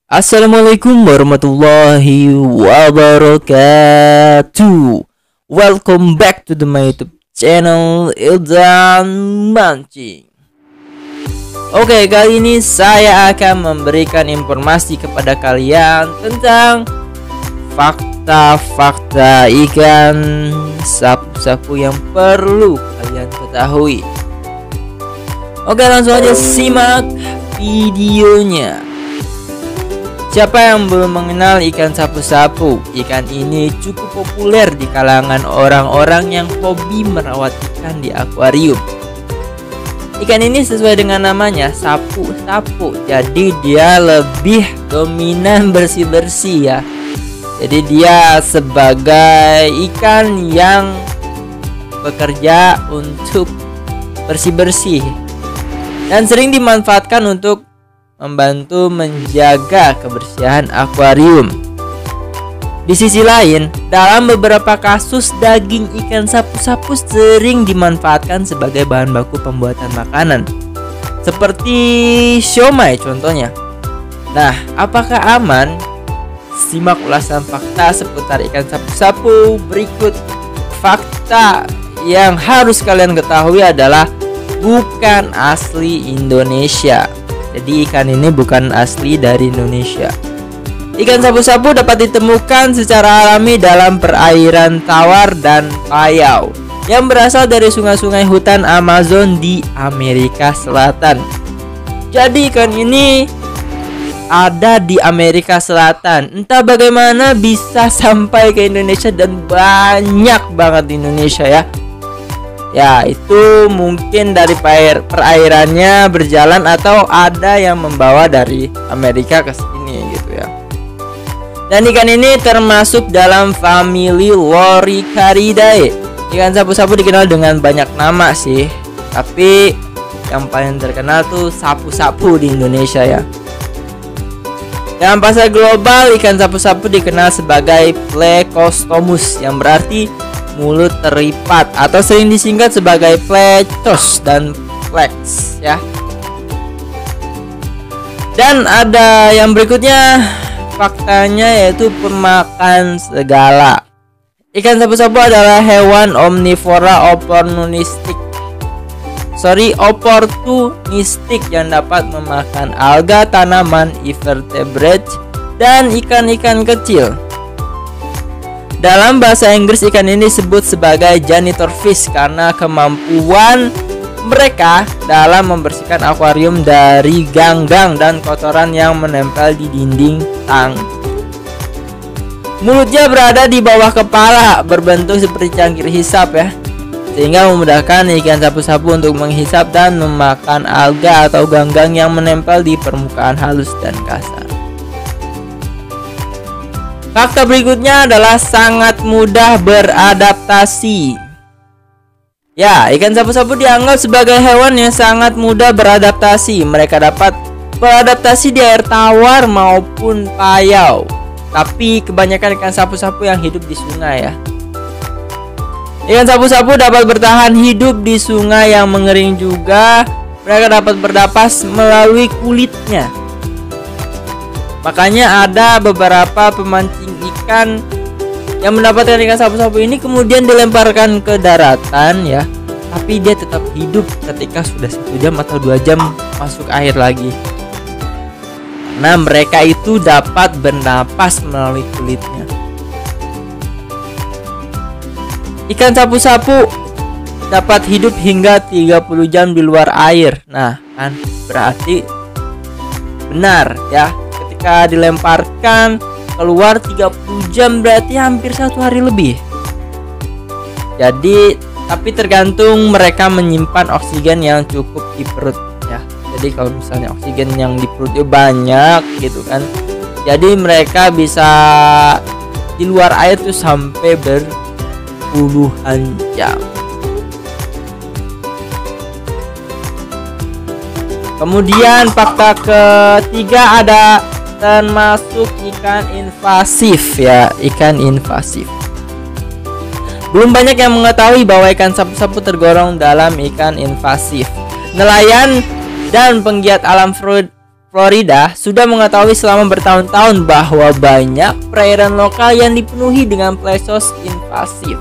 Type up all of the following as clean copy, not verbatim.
Assalamualaikum warahmatullahi wabarakatuh. Welcome back to my YouTube channel Ildan Mancing. Oke, kali ini saya akan memberikan informasi kepada kalian tentang fakta-fakta ikan sapu-sapu yang perlu kalian ketahui. Oke, langsung aja simak videonya. Siapa yang belum mengenal ikan sapu-sapu? Ikan ini cukup populer di kalangan orang-orang yang hobi merawat ikan di akuarium. Ikan ini sesuai dengan namanya, sapu-sapu. Jadi dia lebih dominan bersih-bersih ya. Jadi dia sebagai ikan yang bekerja untuk bersih-bersih dan sering dimanfaatkan untuk membantu menjaga kebersihan akuarium. Di sisi lain, dalam beberapa kasus daging ikan sapu-sapu sering dimanfaatkan sebagai bahan baku pembuatan makanan, seperti siomay contohnya. Nah, apakah aman? Simak ulasan fakta seputar ikan sapu-sapu berikut. Fakta yang harus kalian ketahui adalah bukan asli Indonesia. Jadi ikan ini bukan asli dari Indonesia. Ikan sapu-sapu dapat ditemukan secara alami dalam perairan tawar dan payau yang berasal dari sungai-sungai hutan Amazon di Amerika Selatan. Jadi ikan ini ada di Amerika Selatan. Entah bagaimana bisa sampai ke Indonesia dan banyak banget di Indonesia ya. Ya, itu mungkin dari perairannya berjalan atau ada yang membawa dari Amerika ke sini gitu ya. Dan ikan ini termasuk dalam famili Loricariidae. Ikan sapu-sapu dikenal dengan banyak nama sih, tapi yang paling terkenal tuh sapu-sapu di Indonesia ya. Dalam pasar global, ikan sapu-sapu dikenal sebagai Plecostomus yang berarti mulut teripat atau sering disingkat sebagai plecos dan plex ya. Dan ada yang berikutnya faktanya, yaitu pemakan segala. Ikan sapu-sapu adalah hewan omnivora opportunistik yang dapat memakan alga, tanaman, invertebrate, dan ikan-ikan kecil. Dalam bahasa Inggris, ikan ini disebut sebagai janitor fish karena kemampuan mereka dalam membersihkan akuarium dari ganggang dan kotoran yang menempel di dinding tang. Mulutnya berada di bawah kepala, berbentuk seperti cangkir hisap ya, sehingga memudahkan ikan sapu-sapu untuk menghisap dan memakan alga atau ganggang yang menempel di permukaan halus dan kasar. Fakta berikutnya adalah sangat mudah beradaptasi. Ya, ikan sapu-sapu dianggap sebagai hewan yang sangat mudah beradaptasi. Mereka dapat beradaptasi di air tawar maupun payau. Tapi kebanyakan ikan sapu-sapu yang hidup di sungai ya. Ikan sapu-sapu dapat bertahan hidup di sungai yang mengering juga. Mereka dapat bernapas melalui kulitnya. Makanya ada beberapa pemancing ikan yang mendapatkan ikan sapu-sapu ini kemudian dilemparkan ke daratan ya, tapi dia tetap hidup ketika sudah 1 jam atau 2 jam masuk air lagi. Nah, mereka itu dapat bernapas melalui kulitnya. Ikan sapu-sapu dapat hidup hingga 30 jam di luar air. Nah, kan berarti benar ya. Ketika dilemparkan keluar 30 jam berarti hampir 1 hari lebih. Jadi tapi tergantung mereka menyimpan oksigen yang cukup di perut ya. Jadi kalau misalnya oksigen yang di perutnya banyak gitu kan, jadi mereka bisa di luar air tuh sampai berpuluhan jam. Kemudian fakta ketiga ada termasuk ikan invasif ya, ikan invasif. Belum banyak yang mengetahui bahwa ikan sapu-sapu tergolong dalam ikan invasif. Nelayan dan penggiat alam Florida sudah mengetahui selama bertahun-tahun bahwa banyak perairan lokal yang dipenuhi dengan plesos invasif.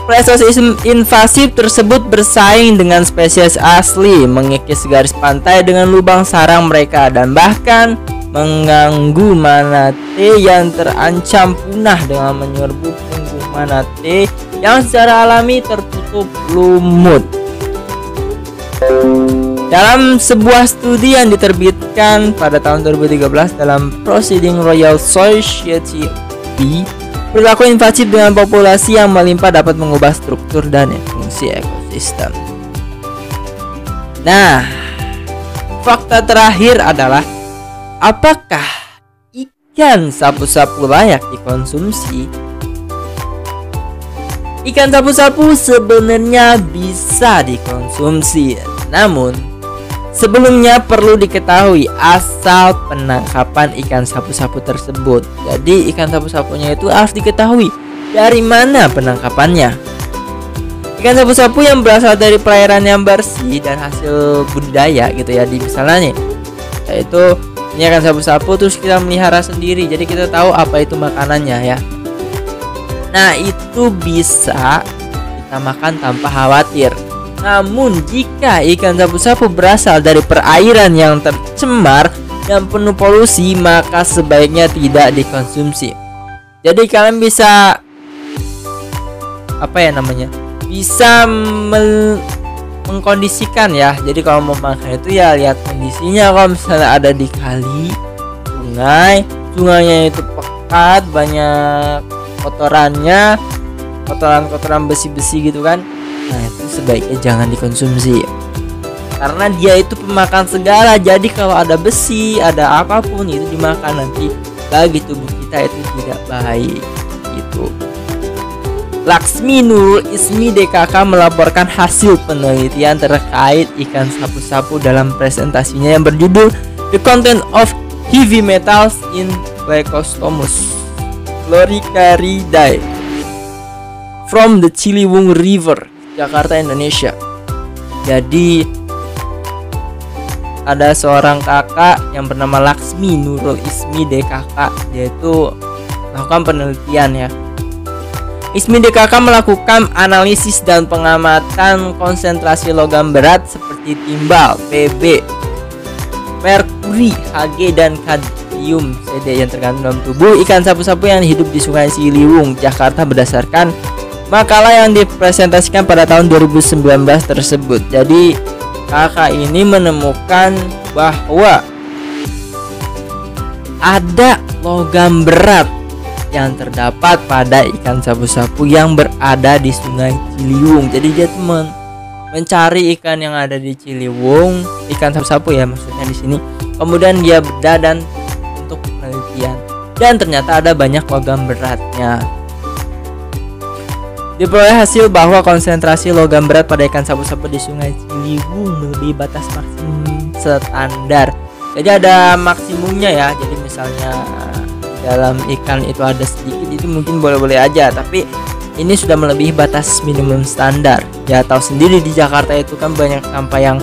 Plesos invasif tersebut bersaing dengan spesies asli, mengikis garis pantai dengan lubang sarang mereka, dan bahkan mengganggu manatee yang terancam punah dengan menyerbu punggung manatee yang secara alami tertutup lumut. Dalam sebuah studi yang diterbitkan pada tahun 2013 dalam Proceeding Royal Society B, perilaku invasif dengan populasi yang melimpah dapat mengubah struktur dan fungsi ekosistem. Nah, fakta terakhir adalah apakah ikan sapu-sapu layak dikonsumsi? Ikan sapu-sapu sebenarnya bisa dikonsumsi, namun sebelumnya perlu diketahui asal penangkapan ikan sapu-sapu tersebut. Jadi ikan sapu-sapunya itu harus diketahui dari mana penangkapannya. Ikan sapu-sapu yang berasal dari perairan yang bersih dan hasil budidaya gitu ya, di misalnya nih, yaitu ini ikan sapu-sapu terus kita melihara sendiri, jadi kita tahu apa itu makanannya ya. Nah, itu bisa kita makan tanpa khawatir. Namun jika ikan sapu-sapu berasal dari perairan yang tercemar dan penuh polusi, maka sebaiknya tidak dikonsumsi. Jadi kalian bisa bisa mengkondisikan ya. Jadi kalau mau makan itu ya lihat kondisinya. Kalau misalnya ada di kali, sungainya itu pekat, banyak kotorannya, kotoran besi-besi gitu kan, nah itu sebaiknya jangan dikonsumsi karena dia itu pemakan segala. Jadi kalau ada besi, ada apapun itu dimakan, nanti bagi tubuh kita itu tidak baik gitu. Laksmi Nurul Ismi DKK melaporkan hasil penelitian terkait ikan sapu-sapu dalam presentasinya yang berjudul The Content of Heavy Metals in Plecostomus Floricariidae from the Ciliwung River, Jakarta, Indonesia. Jadi ada seorang kakak yang bernama Laksmi Nurul Ismi DKK, yaitu melakukan penelitian ya. Ismi DKK melakukan analisis dan pengamatan konsentrasi logam berat seperti timbal, Pb, merkuri, Hg, dan kadmium CD yang terkandung dalam tubuh ikan sapu-sapu yang hidup di Sungai Ciliwung, Jakarta berdasarkan makalah yang dipresentasikan pada tahun 2019 tersebut. Jadi kakak ini menemukan bahwa ada logam berat yang terdapat pada ikan sapu-sapu yang berada di Sungai Ciliwung. Jadi dia teman mencari ikan yang ada di Ciliwung, ikan sapu-sapu ya maksudnya di sini. Kemudian dia bedah dan untuk penelitian, dan ternyata ada banyak logam beratnya. Diperoleh hasil bahwa konsentrasi logam berat pada ikan sapu-sapu di Sungai Ciliwung melebihi batas maksimum standar. Jadi ada maksimumnya ya. Jadi misalnya dalam ikan itu ada sedikit, itu mungkin boleh-boleh aja, tapi ini sudah melebihi batas minimum standar. Ya tahu sendiri di Jakarta itu kan banyak sampah yang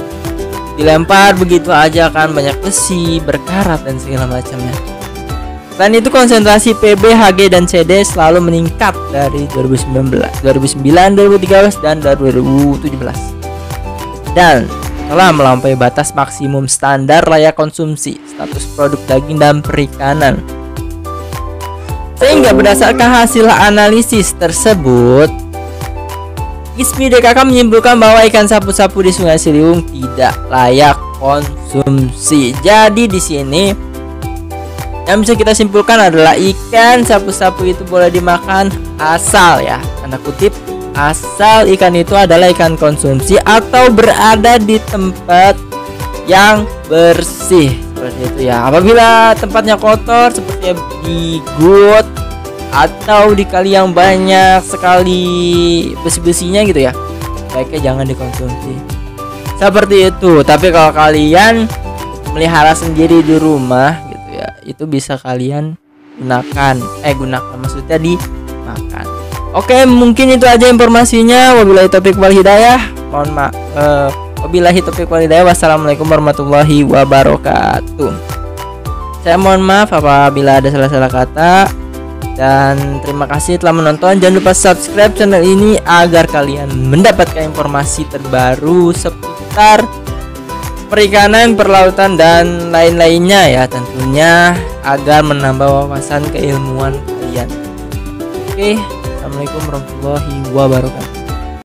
dilempar begitu aja kan, banyak besi, berkarat dan segala macamnya. Selain itu konsentrasi PB, Hg, dan CD selalu meningkat dari 2009, 2013, dan 2017, dan telah melampaui batas maksimum standar layak konsumsi status produk daging dan perikanan. Sehingga berdasarkan hasil analisis tersebut, Ismi DKK menyimpulkan bahwa ikan sapu-sapu di Sungai Ciliwung tidak layak konsumsi. Jadi di sini yang bisa kita simpulkan adalah ikan sapu-sapu itu boleh dimakan asal ya, tanda kutip, asal ikan itu adalah ikan konsumsi atau berada di tempat yang bersih. Seperti itu ya. Apabila tempatnya kotor seperti di got atau di kali yang banyak sekali besi-besinya gitu ya, baiknya jangan dikonsumsi. Seperti itu. Tapi kalau kalian melihara sendiri di rumah gitu ya, itu bisa kalian gunakan maksudnya dimakan. Oke, mungkin itu aja informasinya. Wabillahi taufiq wal hidayah. Wabillahi taufiq walhidayah. Wassalamualaikum warahmatullahi wabarakatuh. Saya mohon maaf apabila ada salah-salah kata, dan terima kasih telah menonton. Jangan lupa subscribe channel ini agar kalian mendapatkan informasi terbaru seputar perikanan, perlautan, dan lain-lainnya ya, tentunya agar menambah wawasan keilmuan kalian. Oke, assalamualaikum warahmatullahi wabarakatuh.